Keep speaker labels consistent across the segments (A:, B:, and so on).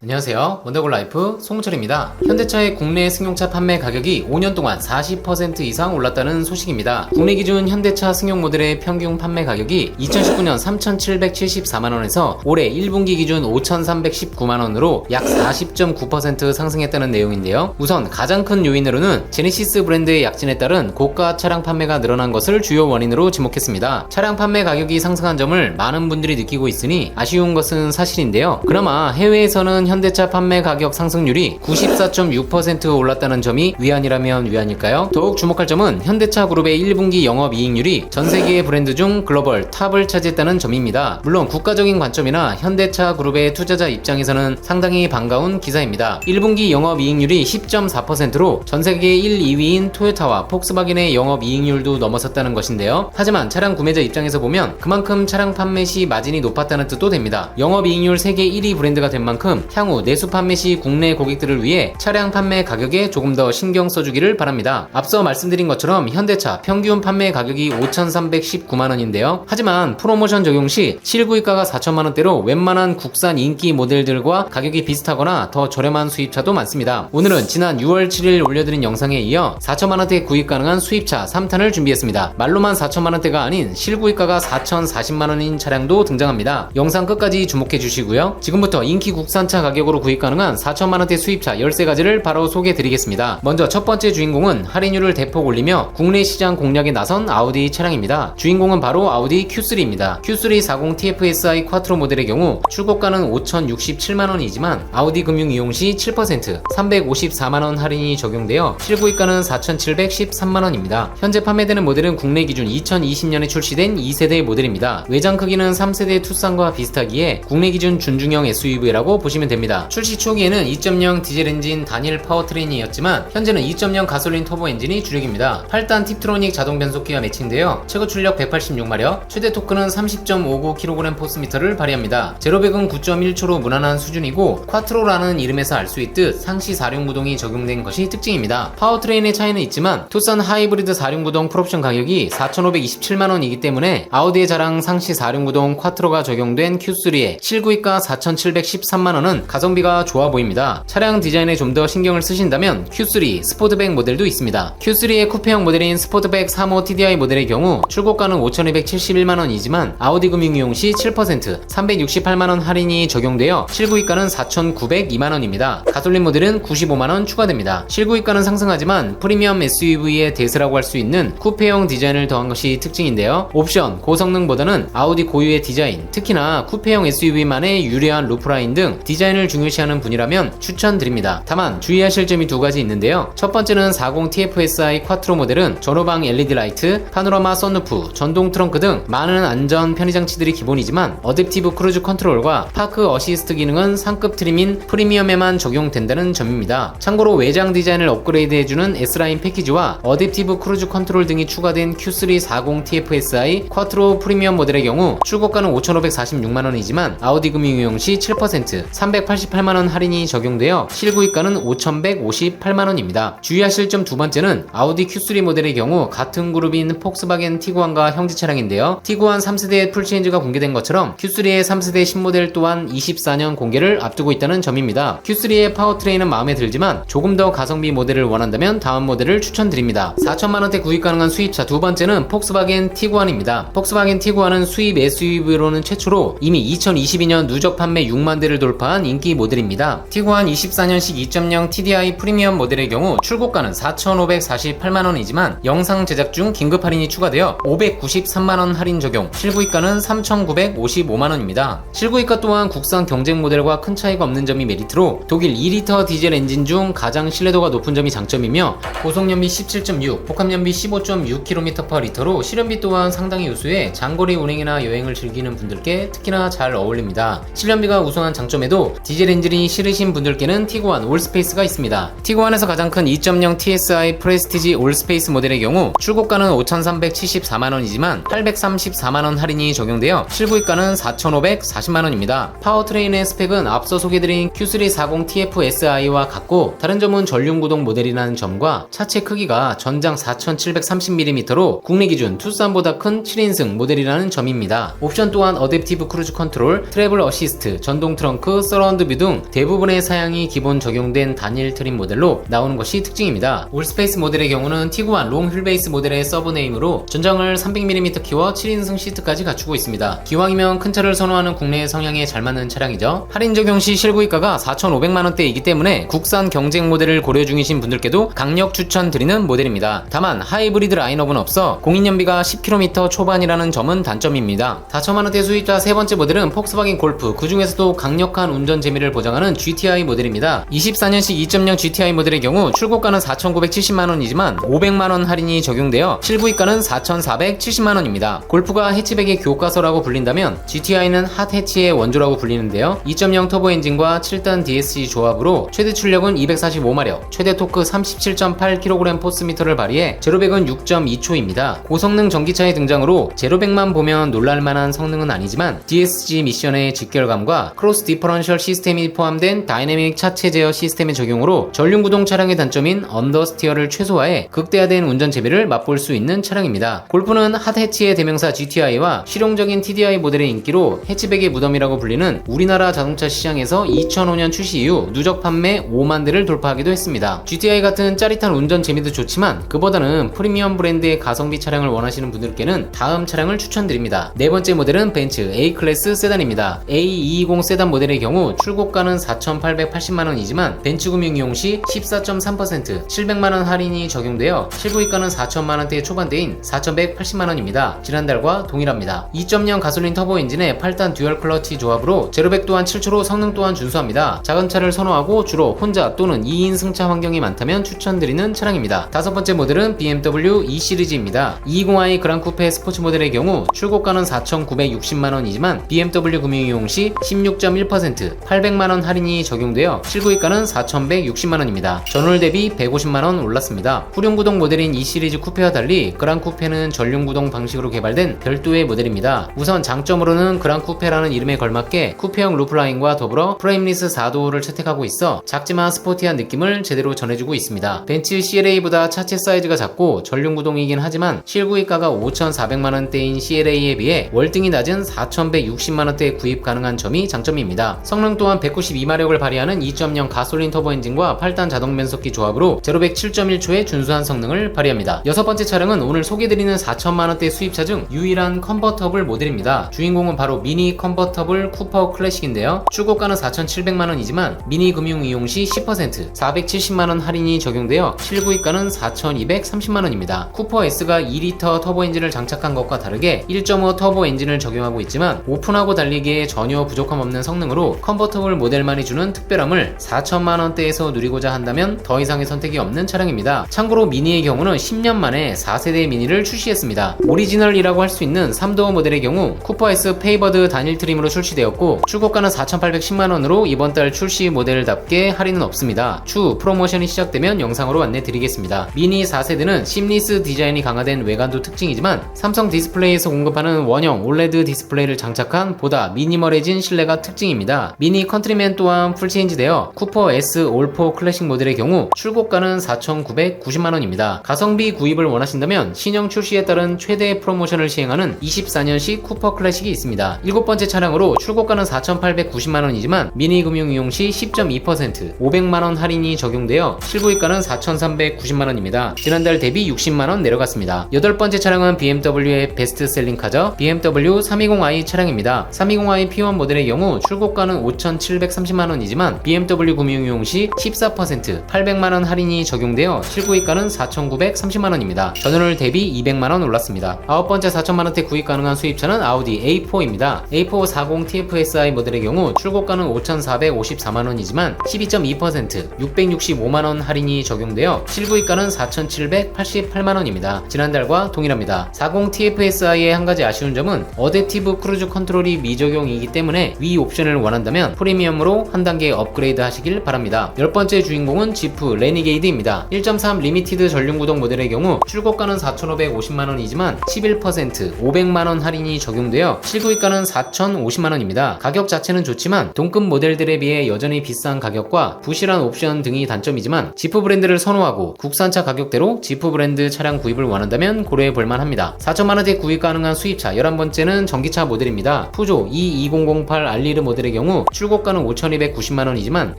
A: 안녕하세요. 원더골라이프 송철입니다. 현대차의 국내 승용차 판매 가격이 5년 동안 40% 이상 올랐다는 소식입니다. 국내 기준 현대차 승용 모델의 평균 판매 가격이 2019년 3,774만원에서 올해 1분기 기준 5,319만원으로 약 40.9% 상승했다는 내용인데요. 우선 가장 큰 요인으로는 제네시스 브랜드의 약진에 따른 고가 차량 판매가 늘어난 것을 주요 원인으로 지목했습니다. 차량 판매 가격이 상승한 점을 많은 분들이 느끼고 있으니 아쉬운 것은 사실인데요. 그나마 해외에서는 현대차 판매 가격 상승률이 94.6% 올랐다는 점이 위안이라면 위안일까요? 더욱 주목할 점은 현대차 그룹의 1분기 영업이익률이 전세계의 브랜드 중 글로벌 탑을 차지했다는 점입니다. 물론 국가적인 관점이나 현대차 그룹의 투자자 입장에서는 상당히 반가운 기사입니다. 1분기 영업이익률이 10.4%로 전세계 1, 2위인 토요타와 폭스바겐의 영업이익률도 넘어섰다는 것인데요. 하지만 차량 구매자 입장에서 보면 그만큼 차량 판매 시 마진이 높았다는 뜻도 됩니다. 영업이익률 세계 1위 브랜드가 된 만큼 향후 내수 판매 시 국내 고객들을 위해 차량 판매 가격에 조금 더 신경 써주기를 바랍니다. 앞서 말씀드린 것처럼 현대차 평균 판매 가격이 5,319만원인데요. 하지만 프로모션 적용 시 실구입가가 4천만원대로 웬만한 국산 인기 모델들과 가격이 비슷하거나 더 저렴한 수입차도 많습니다. 오늘은 지난 6월 7일 올려드린 영상에 이어 4천만원대 구입 가능한 수입차 3탄을 준비했습니다. 말로만 4천만원대가 아닌 실구입가가 4,040만원인 차량도 등장합니다. 영상 끝까지 주목해 주시고요. 지금부터 인기 국산차 가격으로 구입 가능한 4천만원대 수입차 13가지를 바로 소개해드리겠습니다. 먼저 첫 번째 주인공은 할인율을 대폭 올리며 국내 시장 공략에 나선 아우디 차량입니다. 주인공은 바로 아우디 Q3입니다. Q3 40 TFSI 쿼트로 모델의 경우 출고가는 5,067만원이지만 아우디 금융 이용 시 7% 354만원 할인이 적용되어 실구입가는 4,713만원입니다. 현재 판매되는 모델은 국내 기준 2020년에 출시된 2세대 모델입니다. 외장 크기는 3세대 투싼과 비슷하기에 국내 기준 준중형 SUV라고 보시면 됩니다. 출시 초기에는 2.0 디젤 엔진 단일 파워트레인이었지만 현재는 2.0 가솔린 터보 엔진이 주력입니다. 8단 팁트로닉 자동 변속기와 매칭되어 최고 출력 186마력, 최대 토크는 30.59kg 포스미터를 발휘합니다. 제로백은 9.1초로 무난한 수준이고 쿼트로라는 이름에서 알 수 있듯 상시 4륜 구동이 적용된 것이 특징입니다. 파워트레인의 차이는 있지만 투싼 하이브리드 4륜 구동 풀옵션 가격이 4,527만원이기 때문에 아우디의 자랑 상시 4륜 구동 쿼트로가 적용된 Q3에 실구입가 4,713만원은 가성비가 좋아 보입니다. 차량 디자인에 좀 더 신경을 쓰신다면 Q3 스포트백 모델도 있습니다. Q3의 쿠페형 모델인 스포트백 3호 TDI 모델의 경우 출고가는 5,271만원이지만 아우디 금융 이용 시 7% 368만원 할인이 적용되어 실구입가는 4,902만원입니다. 가솔린 모델은 95만원 추가됩니다. 실구입가는 상승하지만 프리미엄 SUV의 대세라고 할 수 있는 쿠페형 디자인을 더한 것이 특징인데요. 옵션, 고성능보다는 아우디 고유의 디자인, 특히나 쿠페형 SUV만의 유려한 루프라인 등 디자인을 중요시하는 분이라면 추천드립니다. 다만 주의하실 점이 두 가지 있는데요. 첫 번째는 40 TFSI 쿼트로 모델은 전후방 LED 라이트, 파노라마 선루프, 전동 트렁크 등 많은 안전 편의 장치들이 기본이지만 어댑티브 크루즈 컨트롤과 파크 어시스트 기능은 상급 트림인 프리미엄에만 적용된다는 점입니다. 참고로 외장 디자인을 업그레이드해주는 S라인 패키지와 어댑티브 크루즈 컨트롤 등이 추가된 Q3 40 TFSI 쿼트로 프리미엄 모델의 경우 출고가는 5,546만원이지만 아우디 금융 이용 시 7% 388만원 할인이 적용되어 실구입가는 5,158만원입니다. 주의하실 점 두 번째는 아우디 Q3 모델의 경우 같은 그룹인 폭스바겐 티구안과 형제 차량인데요. 티구안 3세대 풀체인지가 공개된 것처럼 Q3의 3세대 신모델 또한 24년 공개를 앞두고 있다는 점입니다. Q3의 파워트레인은 마음에 들지만 조금 더 가성비 모델을 원한다면 다음 모델을 추천드립니다. 4천만원대 구입 가능한 수입차 두 번째는 폭스바겐 티구안입니다. 폭스바겐 티구안은 수입 SUV로는 최초로 이미 2022년 누적 판매 6만 대를 돌파한 인기 모델입니다. 티구안 24년식 2.0 TDI 프리미엄 모델의 경우 출고가는 4,548만원이지만 영상 제작 중 긴급 할인이 추가되어 593만원 할인 적용, 실구입가는 3,955만원입니다. 실구입가 또한 국산 경쟁 모델과 큰 차이가 없는 점이 메리트로 독일 2리터 디젤 엔진 중 가장 신뢰도가 높은 점이 장점이며 고속연비 17.6, 복합연비 15.6km/L로 실연비 또한 상당히 우수해 장거리 운행이나 여행을 즐기는 분들께 특히나 잘 어울립니다. 실연비가 우수한 장점에도 디젤 엔진이 싫으신 분들께는 티구안 올스페이스가 있습니다. 티구안에서 가장 큰 2.0 TSI 프레스티지 올스페이스 모델의 경우 출고가는 5,374만원이지만 834만원 할인이 적용되어 실구입가는 4,540만원입니다. 파워트레인의 스펙은 앞서 소개드린 Q3 40 TFSI와 같고 다른 점은 전륜구동 모델이라는 점과 차체 크기가 전장 4,730mm로 국내 기준 투싼보다 큰 7인승 모델이라는 점입니다. 옵션 또한 어댑티브 크루즈 컨트롤, 트래블 어시스트, 전동 트렁크, 서라운드 서라운드 뷰 등 대부분의 사양이 기본 적용된 단일 트림 모델로 나오는 것이 특징입니다. 올스페이스 모델의 경우는 티구안 롱 휠베이스 모델의 서브네임으로 전장을 300mm 키워 7인승 시트까지 갖추고 있습니다. 기왕이면 큰 차를 선호하는 국내 성향에 잘 맞는 차량이죠. 할인 적용 시 실구입가가 4,500만원대이기 때문에 국산 경쟁 모델을 고려 중이신 분들께도 강력 추천드리는 모델입니다. 다만 하이브리드 라인업은 없어 공인연비가 10km 초반이라는 점은 단점입니다. 4천만원대 수입자 세 번째 모델은 폭스바겐 골프, 그 중에서도 강력한 운전 재미를 보장하는 GTI 모델입니다. 24년식 2.0 GTI 모델의 경우 출고가는 4,970만원이지만 500만원 할인이 적용되어 실구입가는 4,470만원입니다. 골프가 해치백의 교과서라고 불린다면 GTI는 핫 해치의 원조라고 불리는데요. 2.0 터보 엔진과 7단 DSG 조합으로 최대 출력은 245마력, 최대 토크 37.8kg 포스미터를 발휘해 제로백은 6.2초입니다. 고성능 전기차의 등장으로 제로백만 보면 놀랄만한 성능은 아니지만 DSG 미션의 직결감과 크로스 디퍼런셜 시스템이 포함된 다이내믹 차체 제어 시스템의 적용으로 전륜구동 차량의 단점인 언더스티어를 최소화해 극대화된 운전 재미를 맛볼 수 있는 차량입니다. 골프는 핫 해치의 대명사 GTI와 실용적인 TDI 모델의 인기로 해치백의 무덤이라고 불리는 우리나라 자동차 시장에서 2005년 출시 이후 누적 판매 5만 대를 돌파하기도 했습니다. GTI 같은 짜릿한 운전 재미도 좋지만 그보다는 프리미엄 브랜드의 가성비 차량을 원하시는 분들께는 다음 차량을 추천드립니다. 네 번째 모델은 벤츠 A클래스 세단입니다. A220 세단 모델의 경우 출고가는 4,880만원이지만 벤츠 금융 이용 시 14.3% 700만원 할인이 적용되어 실구입가는 4천만원대 초반대인 4,180만원입니다. 지난달과 동일합니다. 2.0 가솔린 터보 엔진의 8단 듀얼 클러치 조합으로 제로백 또한 7초로 성능 또한 준수합니다. 작은 차를 선호하고 주로 혼자 또는 2인 승차 환경이 많다면 추천드리는 차량입니다. 다섯 번째 모델은 BMW E 시리즈입니다. 220i 그랑 쿠페 스포츠 모델의 경우 출고가는 4,960만원이지만 BMW 금융 이용 시 16.1% 800만원 할인이 적용되어 실구입가는 4,160만원입니다. 전월 대비 150만원 올랐습니다. 후륜구동 모델인 E 시리즈 쿠페와 달리 그랑 쿠페는 전륜구동 방식으로 개발된 별도의 모델입니다. 우선 장점으로는 그랑 쿠페라는 이름에 걸맞게 쿠페형 루프라인과 더불어 프레임리스 4도어를 채택하고 있어 작지만 스포티한 느낌을 제대로 전해주고 있습니다. 벤츠 CLA보다 차체 사이즈가 작고 전륜구동이긴 하지만 실구입가가 5,400만원대인 CLA에 비해 월등히 낮은 4,160만원대에 구입 가능한 점이 장점입니다. 성능 또한 192마력을 발휘하는 2.0 가솔린 터보 엔진과 8단 자동 변속기 조합으로 제로백 7.1초의 준수한 성능을 발휘합니다. 여섯 번째 차량은 오늘 소개드리는 4천만원대 수입차 중 유일한 컨버터블 모델입니다. 주인공은 바로 미니 컨버터블 쿠퍼 클래식인데요. 출고가는 4,700만원이지만 미니 금융 이용 시 10% 470만원 할인이 적용되어 실구입가는 4,230만원입니다. 쿠퍼 S가 2리터 터보 엔진을 장착한 것과 다르게 1.5 터보 엔진을 적용하고 있지만 오픈하고 달리기에 전혀 부족함 없는 성능으로 컨버터블 모델만이 주는 특별함을 4천만원대에서 누리고자 한다면 더 이상의 선택이 없는 차량입니다. 참고로 미니의 경우는 10년 만에 4세대 미니를 출시했습니다. 오리지널이라고 할 수 있는 3도어 모델의 경우 쿠퍼 S 페이버드 단일 트림으로 출시되었고 출고가는 4,810만원으로 이번 달 출시 모델답게 할인은 없습니다. 추후 프로모션이 시작되면 영상으로 안내드리겠습니다. 미니 4세대는 심리스 디자인이 강화된 외관도 특징이지만 삼성 디스플레이에서 공급하는 원형 올레드 디스플레이를 장착한 보다 미니멀해진 실내가 특징입니다. 미니 컨트리맨 또한 풀체인지되어 쿠퍼 S 올4 클래식 모델의 경우 출고가는 4,990만원입니다. 가성비 구입을 원하신다면 신형 출시에 따른 최대 프로모션을 시행하는 24년식 쿠퍼 클래식이 있습니다. 일곱 번째 차량으로 출고가는 4,890만원이지만 미니 금융 이용 시 10.2% 500만원 할인이 적용되어 실구입가는 4,390만원입니다. 지난달 대비 60만원 내려갔습니다. 여덟 번째 차량은 BMW의 베스트셀링카죠. BMW 320i 차량입니다. 320i P1 모델의 경우 출고가는 5,730만원이지만 BMW 금융 이용 시 14% 800만원 할인이 적용되어 실구입가는 4,930만원입니다. 전월 대비 200만원 올랐습니다. 아홉 번째 4천만원대 구입 가능한 수입차는 아우디 A4입니다. A4 40 TFSI 모델의 경우 출고가는 5,454만원이지만 12.2% 665만원 할인이 적용되어 실구입가는 4,788만원입니다. 지난달과 동일합니다. 40 TFSI의 한 가지 아쉬운 점은 어댑티브 크루즈 컨트롤이 미적용이기 때문에 위 옵션을 원한다면 프리미엄으로 한 단계 업그레이드 하시길 바랍니다. 열 번째 주인공은 지프 레니게이드입니다. 1.3 리미티드 전륜구동 모델의 경우 출고가는 4,550만원이지만 11% 500만원 할인이 적용되어 실구입가는 4,050만원입니다. 가격 자체는 좋지만 동급 모델들에 비해 여전히 비싼 가격과 부실한 옵션 등이 단점이지만 지프 브랜드를 선호하고 국산차 가격대로 지프 브랜드 차량 구입을 원한다면 고려해 볼만 합니다. 4천만원대 구입 가능한 수입차 11번째는 전기차 모델입니다. 푸조 E2008 알리르 모델의 경우 출고가는 5,290만원이지만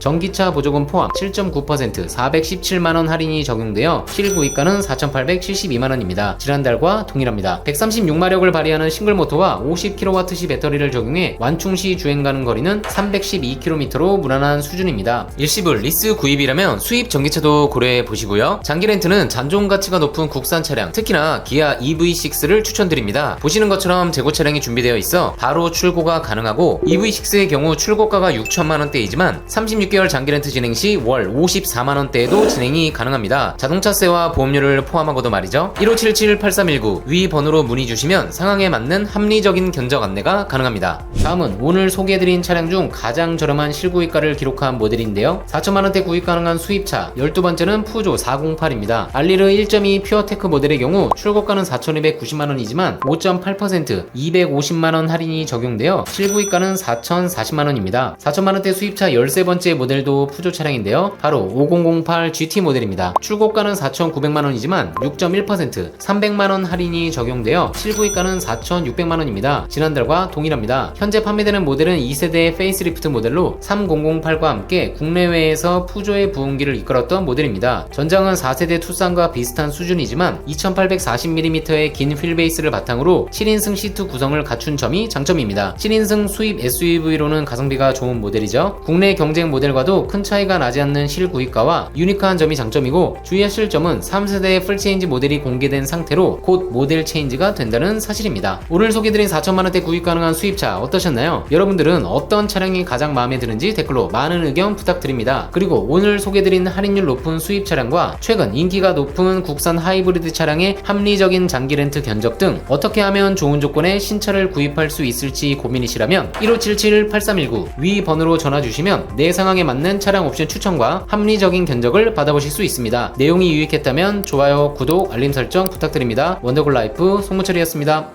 A: 전기차 보조금 포함 7.9% 417만원 할인이 적용되어 실구입가는 4,872만원입니다. 지난달과 동일합니다. 136마력을 발휘하는 싱글모터와 50kWh 배터리를 적용해 완충시 주행가능 거리는 312km로 무난한 수준입니다. 일시불 리스 구입이라면 수입 전기차도 고려해 보시고요. 장기 렌트는 잔존 가치가 높은 국산 차량, 특히나 기아 EV6를 추천드립니다. 보시는 것처럼 재고 차량이 준비되어 있어 바로 출고가 가능하고 EV6의 경우 출고가가 6천만원대이지만 36개월 장기 렌트 진행 시 월 54만원대에도 진행이 가능합니다. 자동차세와 보험료를 포함하고도 말이죠. 1577-8319 위 번호로 문의 주시면 상황에 맞는 합리적인 견적 안내가 가능합니다. 다음은 오늘 소개해드린 차량 중 가장 저렴한 실구입가를 기록한 모델인데요. 4천만원대 구입 가능한 수입차 12번째는 푸조 408입니다. 알리르 1.2 퓨어테크 모델의 경우 출고가는 4,290만원이지만 5.8% 250만원 할인이 적용되어 실구입가는 4,040만원입니다. 4천만원대 수입차 13번째 모델도 푸조 차량인데요. 바로 5008 GT 모델입니다. 출고가는 4,900만원이지만 6.1% 300만원 할인이 적용되어 실구입가는 4,600만원입니다. 지난달과 동일합니다. 현재 판매되는 모델은 2세대 페이스리프트 모델로 3008과 함께 국내외에서 푸조의 부흥기를 이끌었던 모델입니다. 전장은 4세대 투싼과 비슷한 수준이지만 2840mm의 긴 휠베이스를 바탕으로 7인승 시트 구성을 갖춘 점이 장점입니다. 7인승 수입 SUV로는 가성비가 좋은 모델이죠. 국내 경쟁 모델과도 큰 차이가 나지 않는 실구입가와 유니크한 점이 장점이고, 주의하실 점은 3세대 풀체인지 모델이 공개된 상태로 곧 모델 체인지가 된다는 사실입니다. 오늘 소개드린 4천만원대 구입 가능한 수입차 어떠셨나요? 여러분들은 어떤 차량이 가장 마음에 드는지 댓글로 많은 의견 부탁드립니다. 그리고 오늘 소개드린 할인율 높은 수입 차량과 최근 인기가 높은 국산 하이브리드 차량의 합리적인 장기 렌트 견적 등 어떻게 하면 좋은 조건의 신차를 구입할 수 있을지 고민이시라면 1577-8319 위 번호로 전화 주시면 내 상황에 맞는 차량 옵션 추천과 합리적인 견적을 받아보실 수 있습니다. 내용이 유익했다면 좋아요, 구독, 알림 설정 부탁드립니다. 원더골라이프 송문철이었습니다.